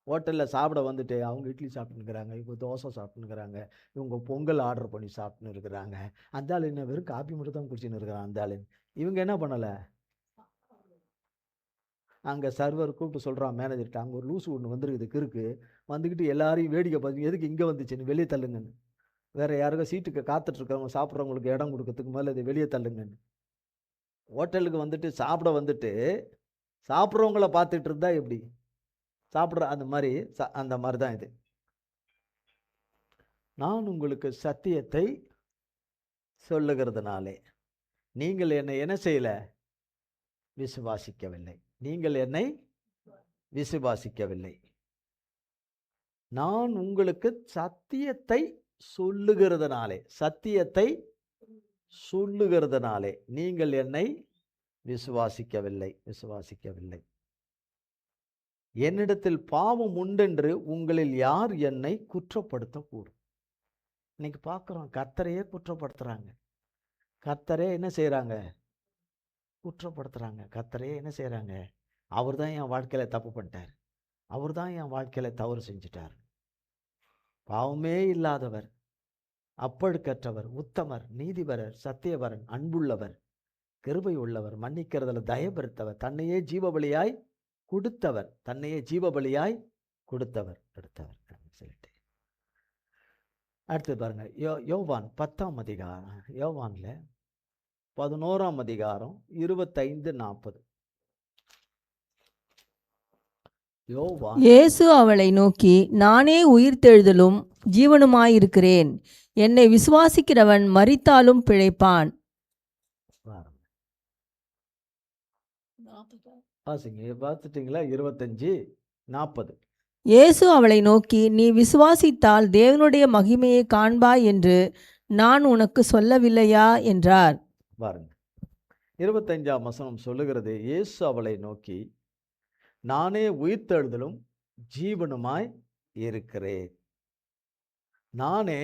ஹோட்டலில் சாப்பிட வந்துட்டு அவங்க இட்லி சாப்பிட்டுருக்குறாங்க, இவங்க தோசை சாப்பிட்டுருக்குறாங்க, இவங்க பொங்கல் ஆர்டர் பண்ணி சாப்பிட்டுன்னு இருக்கிறாங்க. அந்த ஆள் என்ன வெறும் காப்பி மட்டும் தான் குடிச்சுன்னு இருக்கிறான். அந்த ஆள் இவங்க என்ன பண்ணலை? அங்கே சர்வர் கூப்பிட்டு சொல்கிறான் மேனேஜர்கிட்ட, அங்கே ஒரு லூசு ஒன்று வந்துருக்குது கிறுக்கு, வந்துக்கிட்டு எல்லாரையும் வேடிக்கை பார்த்து எதுக்கு இங்கே வந்துச்சுன்னு வெளியே தள்ளுங்கன்னு. வேறு யாருக்கோ சீட்டுக்கு காத்துட்ருக்கவங்க சாப்பிட்றவங்களுக்கு இடம் கொடுக்கறதுக்கு மேலே இது வெளியே தள்ளுங்கன்னு. ஹோட்டலுக்கு வந்துட்டு சாப்பிட வந்துட்டு சாப்பிட்றவங்கள பார்த்துட்டு இருந்தா எப்படி சாப்பிட்ற? அந்த மாதிரி தான் இது. நான் உங்களுக்கு சத்தியத்தை சொல்லுகிறதுனாலே நீங்கள் என்னை என்ன செய்யலை? விசுவாசிக்கவில்லை. நீங்கள் என்னை விசுவாசிக்கவில்லை. நான் உங்களுக்கு சத்தியத்தை சொல்லுகிறதுனாலே நீங்கள் என்னை விசுவாசிக்கவில்லை. என்னிடத்தில் பாவம் உண்டென்று உங்களில் யார் என்னை குற்றப்படுத்தக்கூடும்? இன்னைக்கு பார்க்குறோம், கர்த்தரையே குற்றப்படுத்துகிறாங்க. கர்த்தரே என்ன செய்கிறாங்க? குற்றப்படுத்துகிறாங்க. கர்த்தரே என்ன செய்கிறாங்க? அவர் தான் என் வாழ்க்கையில் தப்பு பண்ணிட்டார், அவர் தான் என் வாழ்க்கையில் தவறு செஞ்சிட்டார். பாவமே இல்லாதவர், அப்பழுக்கற்றவர், உத்தமர், நீதிபரர், சத்தியவரன், அன்புள்ளவர், கிருபை உள்ளவர், மன்னிக்கிறதுல தயபெருத்தவர், தன்னையே ஜீவபலியாய் கொடுத்தவர் சொல்லிட்டு அடுத்து பாருங்க, யோவான் 10ஆம் அதிகாரம், யோவானில் 11ஆம் அதிகாரம் 25, 40. இயேசு அவளை நோக்கி, நானே உயிர்த்தெழுதலும் ஜீவனுமாயிருக்கிறேன். என்னை விசுவாசிக்கிறவன் மரித்தாலும் பிழைப்பான். பார்த்துட்டீங்களா? 25, 40. இயேசு அவளை நோக்கி, நீ விசுவாசித்தால் தேவனுடைய மகிமையை காண்பாய் என்று நான் உனக்கு சொல்லவில்லையா என்றார். பாருங்க, 25ஆம் வசனம் சொல்லுகிறது, இயேசு அவளை நோக்கி, நானே உயிர்த்தெழுதலும் ஜீவனுமாய் இருக்கிறேன். நானே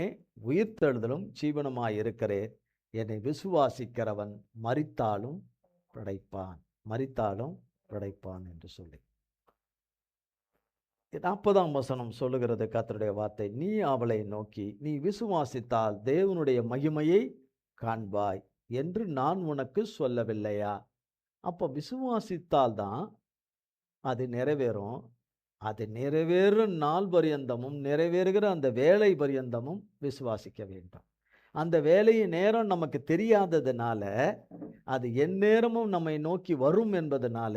உயிர்த்தெழுதலும் ஜீவனுமாய் இருக்கிறேன். என்னை விசுவாசிக்கிறவன் மரித்தாலும் பிழைப்பான் என்று சொல்லி 40ஆம் வசனம் சொல்லுகிறது கர்த்தருடைய வார்த்தை, நீ அவளை நோக்கி, நீ விசுவாசித்தால் தேவனுடைய மகிமையை காண்பாய் என்று நான் உனக்கு சொல்லவில்லையா? அப்போ விசுவாசித்தால் தான் அது நிறைவேறும். அது நிறைவேறும் நாள் பரியந்தமும், நிறைவேறுகிற அந்த வேலை பரியந்தமும் விசுவாசிக்க வேண்டும். அந்த வேலையின் நேரம் நமக்கு தெரியாததுனால, அது எந்நேரமும் நம்மை நோக்கி வரும் என்பதனால,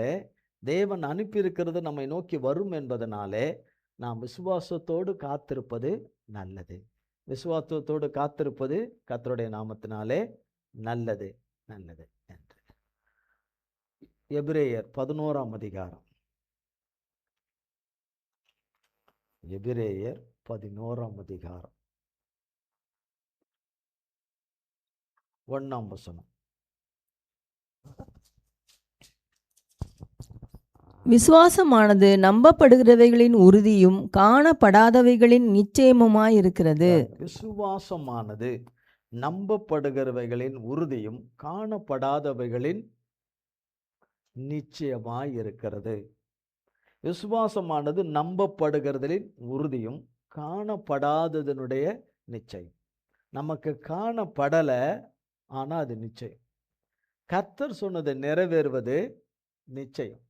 தேவன் அனுப்பியிருக்கிறது நம்மை நோக்கி வரும் என்பதனாலே நாம் விசுவாசத்தோடு காத்திருப்பது நல்லது. விசுவாசத்தோடு காத்திருப்பது கர்த்தருடைய நாமத்தினாலே நல்லது என்று. எபிரேயர் 11ஆம் அதிகாரம், எபிரேயர் 11ஆம் அதிகாரம் 1ஆம் வசனம். விசுவாசமானது நம்பப்படுகிறவைகளின் உறுதியும் காணப்படாதவைகளின் நிச்சயமுமாயிருக்கிறது. விசுவாசமானது நம்பப்படுகிறவைகளின் உறுதியும் காணப்படாதவைகளின் நிச்சயமாய் இருக்கிறது. விசுவாசமானது நம்பப்படுகிறதின் உறுதியும் காணப்படாததனுடைய நிச்சயம். நமக்கு காணப்படலை, ஆனால் அது நிச்சயம். கர்த்தர் சொன்னது நிறைவேறுவது நிச்சயம்.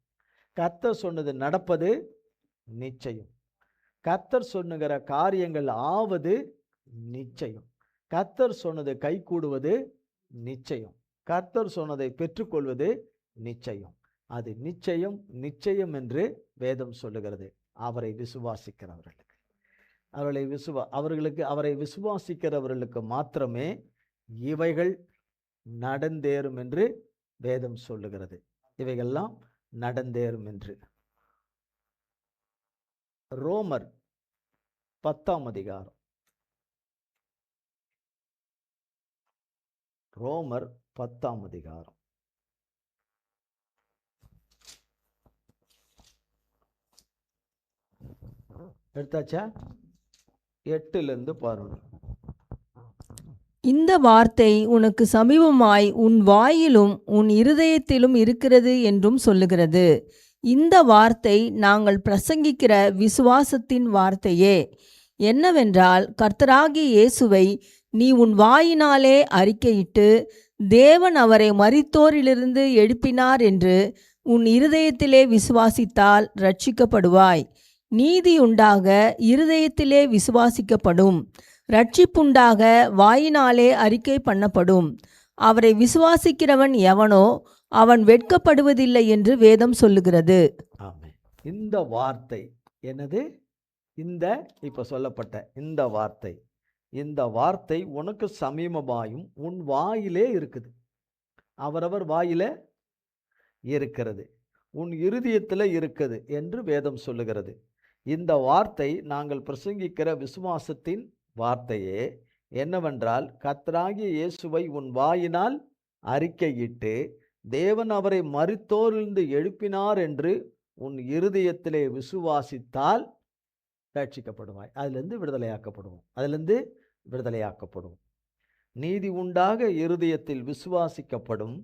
கர்த்தர் சொன்னது நடப்பது நிச்சயம். கர்த்தர் சொன்னுகிற காரியங்கள் ஆவது நிச்சயம். கர்த்தர் சொன்னது கைகூடுவது நிச்சயம். கர்த்தர் சொன்னதை பெற்றுக்கொள்வது நிச்சயம். அது நிச்சயம் நிச்சயம் என்று வேதம் சொல்லுகிறது. அவரை விசுவாசிக்கிறவர்களுக்கு, அவரை விசுவாசிக்கிறவர்களுக்கு மாத்திரமே இவைகள் நடந்தேறும் என்று வேதம் சொல்லுகிறது. இவைகள்லாம் நடந்தேறும் என்று. ரோமர் 10ஆம் அதிகாரம். ரோமர் 10ஆம் அதிகாரம். எடுத்தாச்சா? 8லிருந்து பாருங்க. இந்த வார்த்தை உனக்கு சமீபமாய் உன் வாயிலும் உன் இருதயத்திலும் இருக்கிறது என்றும் சொல்லுகிறது. இந்த வார்த்தை நாங்கள் பிரசங்கிக்கிற விசுவாசத்தின் வார்த்தையே. என்னவென்றால், கர்த்தராகிய இயேசுவை நீ உன் வாயினாலே அறிக்கையிட்டு தேவன் அவரை மரித்தோரிலிருந்து எழுப்பினார் என்று உன் இருதயத்திலே விசுவாசித்தால் ரட்சிக்கப்படுவாய். நீதியுண்டாக இருதயத்திலே விசுவாசிக்கப்படும், ரட்சிப்புண்டாக வாயினாலே அறிக்கை பண்ணப்படும். அவரை விசுவாசிக்கிறவன் எவனோ அவன் வெட்கப்படுவதில்லை என்று வேதம் சொல்லுகிறது. ஆமென். இந்த வார்த்தை என்னது? இப்ப சொல்லப்பட்ட இந்த வார்த்தை உனக்கு சமீபமாயும் உன் வாயிலே இருக்குது. அவரவர் வாயில இருக்கிறது, உன் இருதயத்தில் இருக்குது என்று வேதம் சொல்லுகிறது. இந்த வார்த்தை நாங்கள் பிரசங்கிக்கிற விசுவாசத்தின் வார்த்தையே. என்னவென்றால், கர்த்தராகிய இயேசுவை உன் வாயினால் அறிக்கையிட்டு தேவன் அவரை மரித்தோரிலிருந்து எழுப்பினார் என்று உன் இருதயத்திலே விசுவாசித்தால் ரட்சிக்கப்படுவாய். அதிலிருந்து விடுதலையாக்கப்படுவோம். நீதி உண்டாக இருதயத்தில் விசுவாசிக்கப்படும்,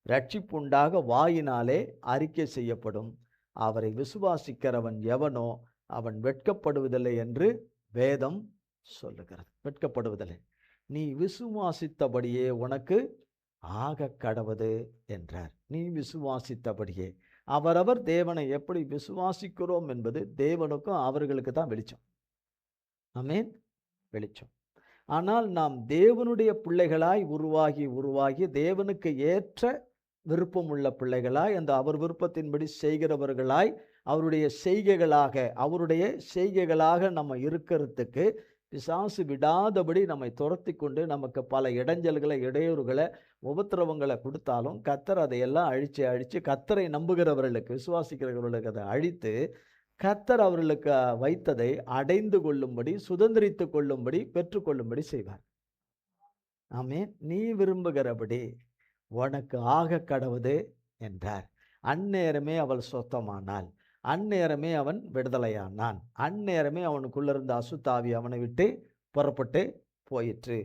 ரட்சிப்புண்டாக வாயினாலே அறிக்கை செய்யப்படும். அவரை விசுவாசிக்கிறவன் எவனோ அவன் வெட்கப்படுவதில்லை என்று வேதம் சொல்லுகிறது. வெட்கப்படுவதில்லை. நீ விசுவாசித்தபடியே உனக்கு ஆக கடவது என்றார். நீ விசுவாசித்தபடியே. அவரவர் தேவனை எப்படி விசுவாசிக்கிறோம் என்பது தேவனுக்கும் அவர்களுக்கு தான் வெளிச்சம். ஆமென், வெளிச்சம். ஆனால் நாம் தேவனுடைய பிள்ளைகளாய் உருவாகி தேவனுக்கு ஏற்ற விருப்பம் உள்ள பிள்ளைகளாய், அந்த அவர் விருப்பத்தின்படி செய்கிறவர்களாய், அவருடைய செய்கைகளாக நம்ம இருக்கிறதுக்கு பிசாசு விடாதபடி நம்மை துரத்தி கொண்டு நமக்கு பல இடைஞ்சல்களை, இடையூறுகளை, உபத்திரவங்களை கொடுத்தாலும் கர்த்தர் அதையெல்லாம் அழித்து கர்த்தரை நம்புகிறவர்களுக்கு, விசுவாசிக்கிறவர்களுக்கு அதை அழித்து கர்த்தர் அவர்களுக்கு வைத்ததை அடைந்து கொள்ளும்படி, சுதந்திரித்து கொள்ளும்படி, பெற்றுக்கொள்ளும்படி செய்வார். ஆமென். நீ விரும்புகிறபடி உனக்கு ஆக கடவுது என்றார். அந்நேரமே அவள் சொத்தமானாள். அந்நேரமே அவன் விடுதலையானான். அந்நேரமே அவனுக்குள்ள இருந்த அசுத்தாவி அவனை விட்டு புறப்பட்டு போயிற்று.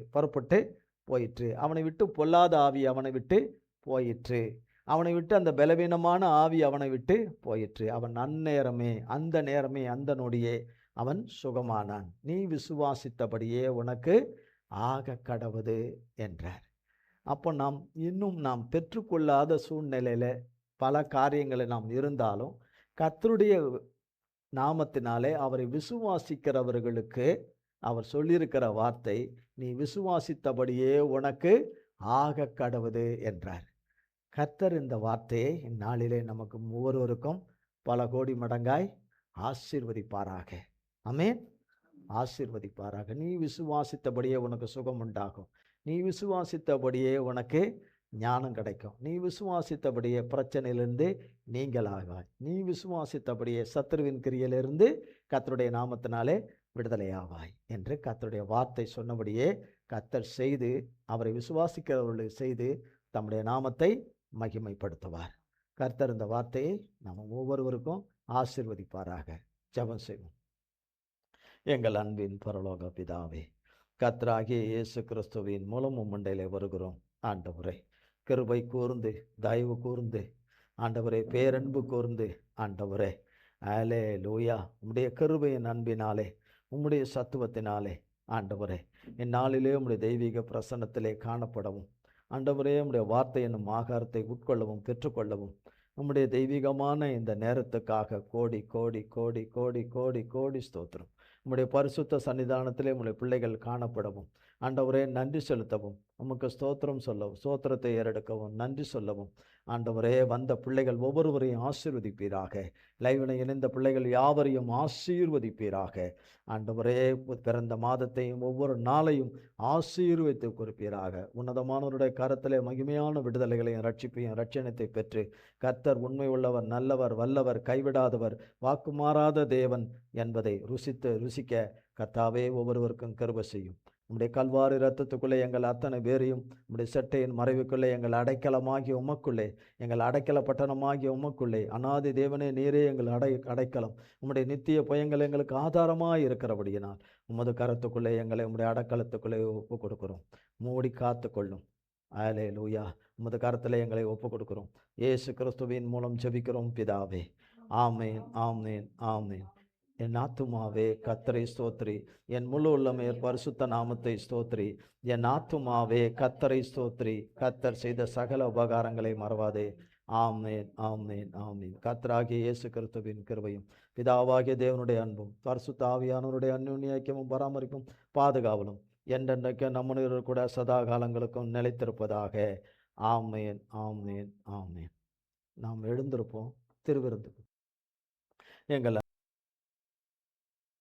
அவனை விட்டு பொல்லாத ஆவி அவனை விட்டு போயிற்று. அவனை விட்டு அந்த பலவீனமான ஆவி அவனை விட்டு போயிற்று. அவன் அந்த நேரமே அந்த நொடியே அவன் சுகமானான். நீ விசுவாசித்தபடியே உனக்கு ஆக கடவுது என்றார். அப்போ நாம் பெற்றுக்கொள்ளாத சூழ்நிலையில் பல காரியங்களை நாம் இருந்தாலும் கர்த்தருடைய நாமத்தினாலே அவரை விசுவாசிக்கிறவர்களுக்கு அவர் சொல்லியிருக்கிற வார்த்தை, நீ விசுவாசித்தபடியே உனக்கு ஆக கடவுது என்றார். கர்த்தர் இந்த வார்த்தையை இந்நாளிலே நமக்கு ஒவ்வொருவருக்கும் பல கோடி மடங்காய் ஆசீர்வதிப்பாராக. ஆமென், ஆசீர்வதிப்பாராக. நீ விசுவாசித்தபடியே உனக்கு சுகம் உண்டாகும். நீ விசுவாசித்தபடியே உனக்கு ஞானம் கிடைக்கும். நீ விசுவாசித்தபடியே பிரச்சனையிலிருந்து நீங்களாகாய். நீ விசுவாசித்தபடியே சத்துருவின் கிரியிலிருந்து கர்த்தருடைய நாமத்தினாலே விடுதலையாவாய் என்று கர்த்தருடைய வார்த்தை சொன்னபடியே கர்த்தர் செய்து, அவரை விசுவாசிக்கிறவர்களுக்கு செய்து தம்முடைய நாமத்தை மகிமைப்படுத்துவார். கர்த்தர் இந்த வார்த்தையை நாம் ஒவ்வொருவருக்கும் ஆசீர்வதிப்பாராக. ஜெபம் செய்வோம். எங்கள் அன்பின் பரலோக பிதாவே, கர்த்தராகிய இயேசு கிறிஸ்துவின் மூலம் மண்டையிலே வருகிறோம். ஆண்டவரே, கிருபை கூர்ந்து, தயவு கூர்ந்து ஆண்டவரே பேரன்பு கூர்ந்து ஆண்டவரே ஆலே லூயா உம்முடைய கிருபையின் அன்பினாலே உம்முடைய சத்துவத்தினாலே ஆண்டவரே இந்நாளிலே உம்முடைய தெய்வீக பிரசன்னத்திலே காணப்படவும் ஆண்டவரே உம்முடைய வார்த்தை என்னும் ஆகாரத்தை உட்கொள்ளவும் பெற்றுக்கொள்ளவும் உம்முடைய தெய்வீகமான இந்த நேரத்துக்காக கோடி கோடி கோடி கோடி கோடி கோடி ஸ்தோத்திரம். உம்முடைய பரிசுத்த சன்னிதானத்திலே உம்முடைய பிள்ளைகள் காணப்படவும் ஆண்டவரே நன்றி செலுத்தவும் உமக்கு ஸ்தோத்திரம் சொல்லவும் ஸ்தோத்திரத்தை ஏறெடுக்கவும் நன்றி சொல்லவும் ஆண்டவரே வந்த பிள்ளைகள் ஒவ்வொருவரையும் ஆசீர்வதிப்பீராக. லைவில் இணைந்த பிள்ளைகள் யாவரையும் ஆசீர்வதிப்பீராக. ஆண்டவரே பிறந்த மாதத்தையும் ஒவ்வொரு நாளையும் ஆசீர்வதித்து கொடுப்பீராக. உன்னதமானவருடைய கரத்திலே மகிமையான விடுதலைகளையும் ரட்சிப்பையும் ரட்சணத்தை பெற்று கர்த்தர் உண்மை உள்ளவர், நல்லவர், வல்லவர், கைவிடாதவர், வாக்குமாறாத தேவன் என்பதை ருசிக்க கர்த்தாவே ஒவ்வொருவருக்கும் கிருபை செய்யும். உம்முடைய கல்வாரி இரத்தத்துக்குள்ளே எங்கள் அத்தனை பேரையும் உம்முடைய செட்டையின் மறைவுக்குள்ளே எங்கள் அடைக்கலமாகிய உமக்குள்ளே எங்கள் அடைக்கல பட்டணமாகிய உமக்குள்ளே அநாதி தேவனே நீரே எங்கள் அடைக்கலம். உம்முடைய நித்திய பயங்கள் எங்களுக்கு ஆதாரமாக இருக்கிறபடியினால் உமது கரத்துக்குள்ளே எங்களை உம்முடைய அடைக்கலத்துக்குள்ளே ஒப்பு கொடுக்கிறோம். மூடி காத்து கொள்ளும். ஆலே லூயா. உமது கரத்தில் எங்களை ஒப்பு கொடுக்கிறோம். இயேசு கிறிஸ்துவின் மூலம் ஜெபிக்கிறோம் பிதாவே. ஆமேன் ஆமேன் ஆமேன். என் ஆத்துமாவே கர்த்தரை ஸ்தோத்திரி, என் முழு உள்ளமே பரிசுத்த நாமத்தை ஸ்தோத்திரி. என் ஆத்துமாவே கர்த்தரை ஸ்தோத்திரி, கர்த்தர் செய்த சகல உபகாரங்களை மறவாதே. ஆமேன் ஆமேன் ஆமேன். கர்த்தராகிய இயேசு கிறிஸ்துவின் கிருபையும் பிதாவாகிய தேவனுடைய அன்பும் பரிசுத்த ஆவியானவருடைய அந்யோன்ய ஐக்கியமும் பராமரிப்பும் பாதுகாவலும் என்றென்றைக்கு நம்முடைய கூட சதா காலங்களுக்கும் நிலைத்திருப்பதாக. ஆமேன் ஆமேன் ஆமேன். நாம் எழுந்திருப்போம். திருவிருந்துக்கு எங்கள்